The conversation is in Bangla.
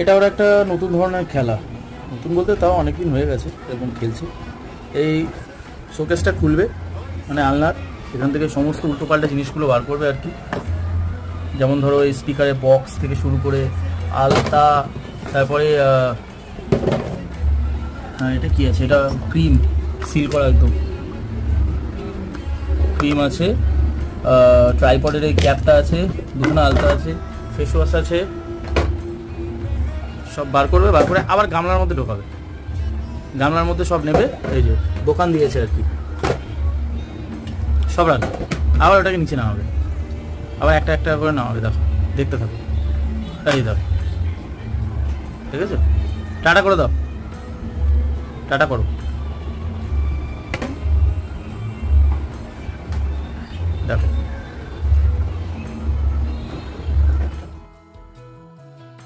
এটা ওর একটা নতুন ধরনের খেলা, নতুন বলতে তাও অনেকদিন হয়ে গেছে এরকম খেলছে। এই শোকেসটা খুলবে, মানে আলনার, এখান থেকে সমস্ত উল্টোপাল্টা জিনিসগুলো বার করবে আর কি। যেমন ধরো এই স্পিকারের বক্স থেকে শুরু করে আলতা, তারপরে হ্যাঁ এটা কি আছে, এটা ক্রিম সিল করা, একদম ক্রিম আছে, ট্রাইপডের এই ক্যাপটা আছে, দুখানা আলতা আছে, ফেস ওয়াশ আছে, সব বার করবে। বার করে আবার গামলার মধ্যে ঢোকাবে, গামলার মধ্যে সব নেবে, এই যে দোকান দিয়েছে আর কি, সব রাখবে। আবার ওটাকে নিচে নামাবে, আবার একটা একটা করে নামাবে। দেখো, দেখতে থাকো, এই দাও, ঠিক আছে? টাটা করে দাও, টাটা করো। দেখো